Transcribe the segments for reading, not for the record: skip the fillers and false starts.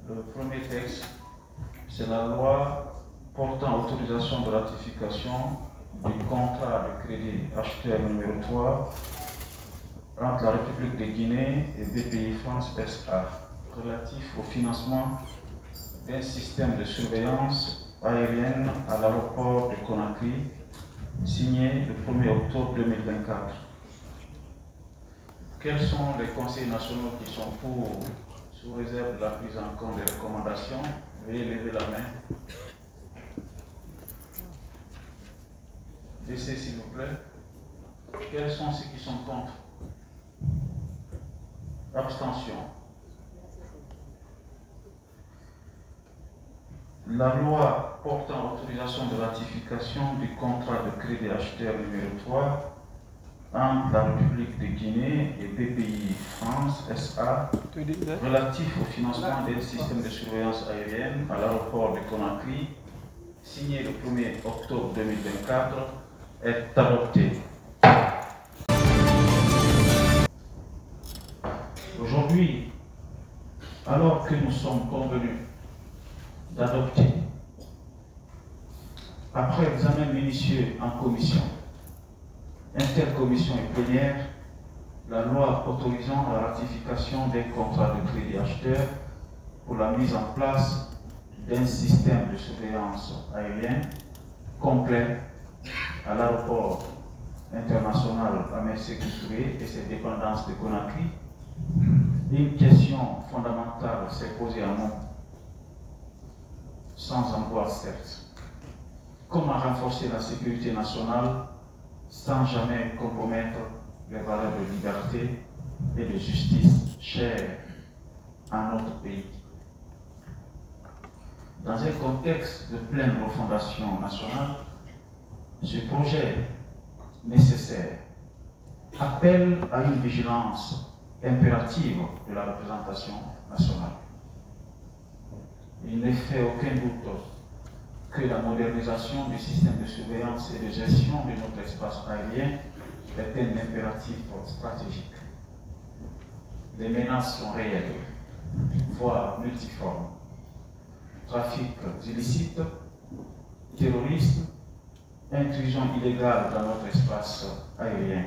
Le premier texte, c'est la loi portant autorisation de ratification du contrat de crédit acheteur numéro 3 entre la République de Guinée et BPI France SA relatif au financement d'un système de surveillance aérienne à l'aéroport de Conakry, signé le 1er octobre 2024. Quels sont les conseils nationaux qui sont pour, sous réserve de la prise en compte des recommandations? Veuillez lever la main. Laissez s'il vous plaît. Quels sont ceux qui sont contre? Abstention. La loi portant autorisation de ratification du contrat de crédit acheteur numéro 3 entre la République de Guinée et BPI France SA relatif au financement d'un système de surveillance aérienne à l'aéroport de Conakry, signé le 1er octobre 2024, est adopté. Aujourd'hui, alors que nous sommes convenus d'adopter, après examen minutieux en commission, intercommission et plénière, la loi autorisant la ratification des contrats de crédit acheteur pour la mise en place d'un système de surveillance aérienne complet à l'aéroport international Aimé Sékou Touré et ses dépendances de Conakry. Une question fondamentale s'est posée à nous, sans angoisse certes. Comment renforcer la sécurité nationale sans jamais compromettre les valeurs de liberté et de justice chères à notre pays? Dans un contexte de pleine refondation nationale, ce projet nécessaire appelle à une vigilance impérative de la représentation nationale. Il ne fait aucun doute que la modernisation du système de surveillance et de gestion de notre espace aérien est un impératif stratégique. Les menaces sont réelles, voire multiformes. Trafic illicite, terrorisme, intrusion illégale dans notre espace aérien.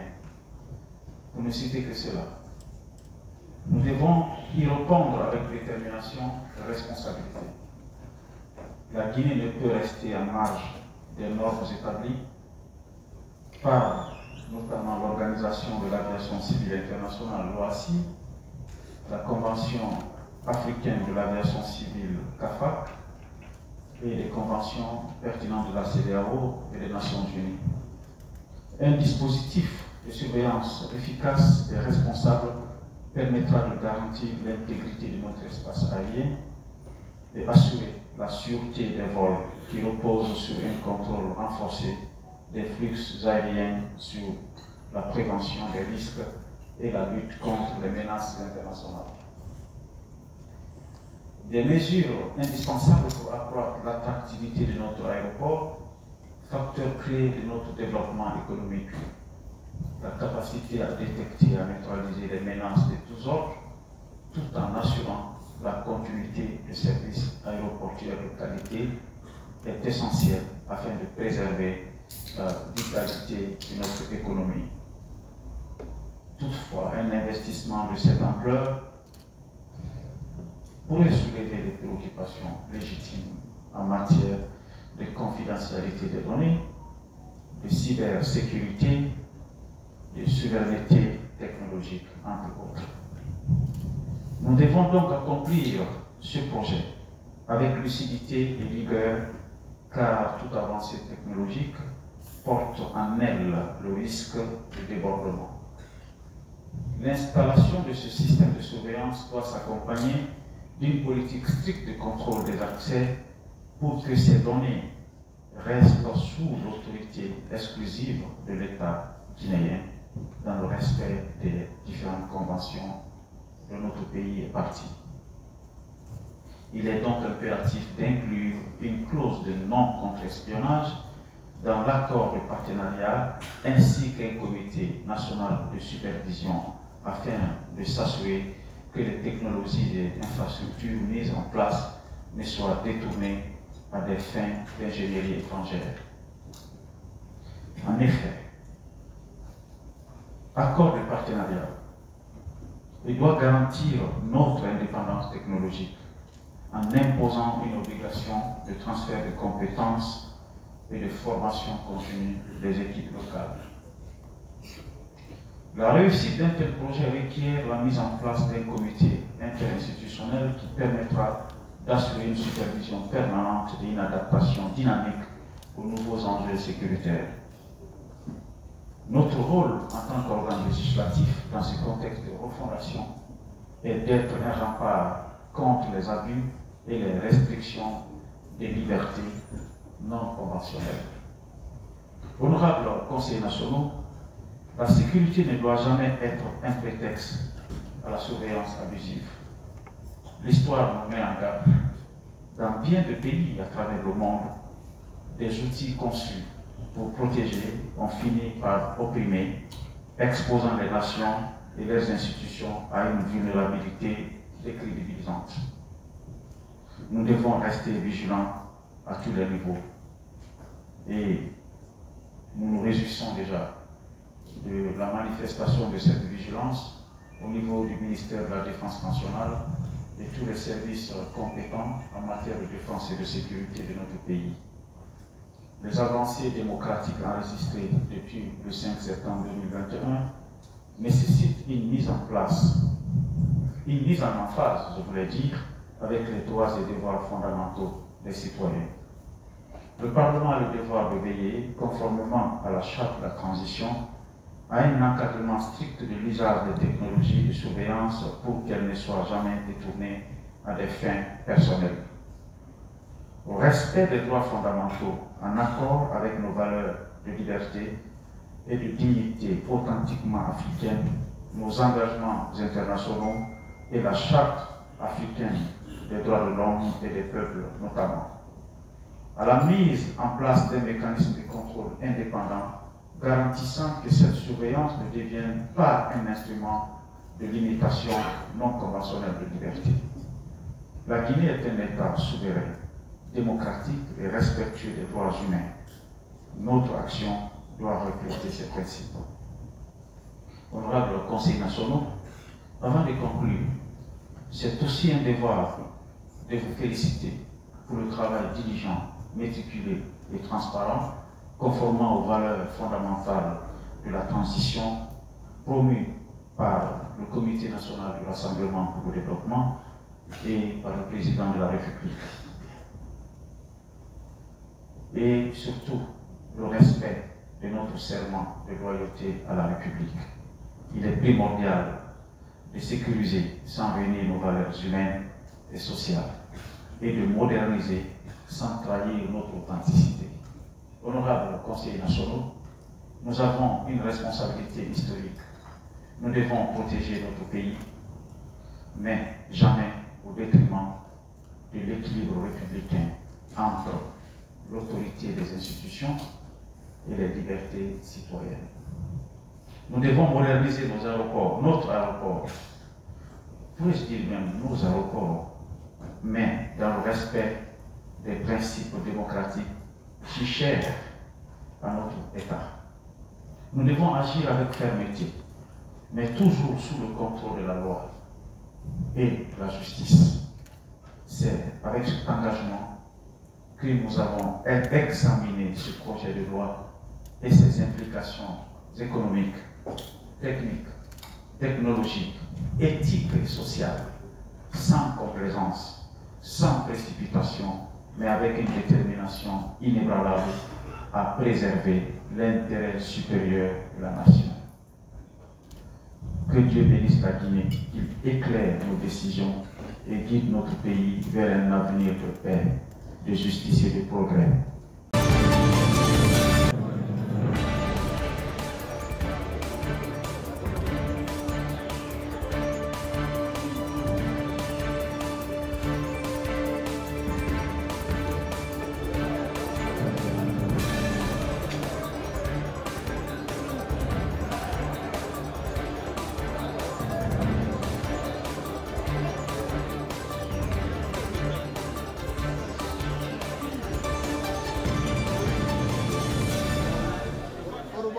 Pour ne citer que cela. Nous devons y répondre avec détermination et responsabilité. La Guinée ne peut rester en marge des normes établies par notamment l'Organisation de l'aviation civile internationale, l'OACI, la Convention africaine de l'aviation civile, CAFAC, et les conventions pertinentes de la CEDEAO et des Nations Unies. Un dispositif de surveillance efficace et responsable permettra de garantir l'intégrité de notre espace aérien et assurer la sûreté des vols qui reposent sur un contrôle renforcé des flux aériens, sur la prévention des risques et la lutte contre les menaces internationales. Des mesures indispensables pour accroître l'attractivité de notre aéroport, facteur clé de notre développement économique, la capacité à détecter et à neutraliser les menaces de tous ordres, tout en assurant la continuité des services aéroportuaires de qualité, est essentielle afin de préserver la vitalité de notre économie. Toutefois, un investissement de cette ampleur pourrait soulever des préoccupations légitimes en matière de confidentialité des données, de cybersécurité, de souveraineté technologique, entre autres. Nous devons donc accomplir ce projet avec lucidité et rigueur, car toute avancée technologique porte en elle le risque de débordement. L'installation de ce système de surveillance doit s'accompagner d'une politique stricte de contrôle des accès pour que ces données restent sous l'autorité exclusive de l'État guinéen dans le respect des différentes conventions de notre pays est parti. Il est donc impératif d'inclure une clause de non-contre-espionnage dans l'accord de partenariat ainsi qu'un comité national de supervision afin de s'assurer que les technologies et infrastructures mises en place ne soient détournées à des fins d'ingénierie étrangère. En effet, accord de partenariat, il doit garantir notre indépendance technologique en imposant une obligation de transfert de compétences et de formation continue des équipes locales. La réussite d'un tel projet requiert la mise en place d'un comité interinstitutionnel qui permettra d'assurer une supervision permanente et une adaptation dynamique aux nouveaux enjeux sécuritaires. Notre rôle en tant qu'organe législatif dans ce contexte de refondation est d'être un rempart contre les abus et les restrictions des libertés non conventionnelles. Honorables conseillers nationaux, la sécurité ne doit jamais être un prétexte à la surveillance abusive. L'histoire nous met en garde. Dans bien de pays à travers le monde, des outils conçus pour protéger ont fini par opprimer, exposant les nations et leurs institutions à une vulnérabilité décrédibilisante. Nous devons rester vigilants à tous les niveaux. Et nous nous réjouissons déjà de la manifestation de cette vigilance au niveau du ministère de la Défense nationale et tous les services compétents en matière de défense et de sécurité de notre pays. Les avancées démocratiques enregistrées depuis le 5 septembre 2021 nécessitent une mise en place, une mise en emphase, je voulais dire, avec les droits et devoirs fondamentaux des citoyens. Le Parlement a le devoir de veiller, conformément à la charte de la transition, à un encadrement strict de l'usage des technologies de surveillance pour qu'elles ne soient jamais détournées à des fins personnelles. Au respect des droits fondamentaux, en accord avec nos valeurs de liberté et de dignité authentiquement africaines, nos engagements internationaux et la charte africaine des droits de l'homme et des peuples notamment. À la mise en place d'un mécanisme de contrôle indépendant garantissant que cette surveillance ne devienne pas un instrument de limitation non conventionnelle de liberté. La Guinée est un État souverain, démocratique et respectueux des droits humains. Notre action doit refléter ces principes. Honorables conseillers nationaux, avant de conclure, c'est aussi un devoir de vous féliciter pour le travail diligent, méticuleux et transparent, conformément aux valeurs fondamentales de la transition promue par le Comité national du Rassemblement pour le développement et par le Président de la République. Et surtout, le respect de notre serment de loyauté à la République. Il est primordial de sécuriser sans ruiner nos valeurs humaines et sociales et de moderniser sans trahir notre authenticité. Honorables conseillers nationaux, nous avons une responsabilité historique. Nous devons protéger notre pays, mais jamais au détriment de l'équilibre républicain entre l'autorité des institutions et les libertés citoyennes. Nous devons moderniser nos aéroports, notre aéroport, pourrais-je dire même nos aéroports, mais dans le respect des principes démocratiques si chers à notre État. Nous devons agir avec fermeté, mais toujours sous le contrôle de la loi et de la justice. C'est avec cet engagement que nous avons examiné ce projet de loi et ses implications économiques, techniques, technologiques, éthiques et sociales, sans complaisance, sans précipitation, mais avec une détermination inébranlable à préserver l'intérêt supérieur de la nation. Que Dieu bénisse la Guinée, qu'il éclaire nos décisions et guide notre pays vers un avenir de paix, de justice et de progrès.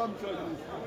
revoir, monsieur le ministre.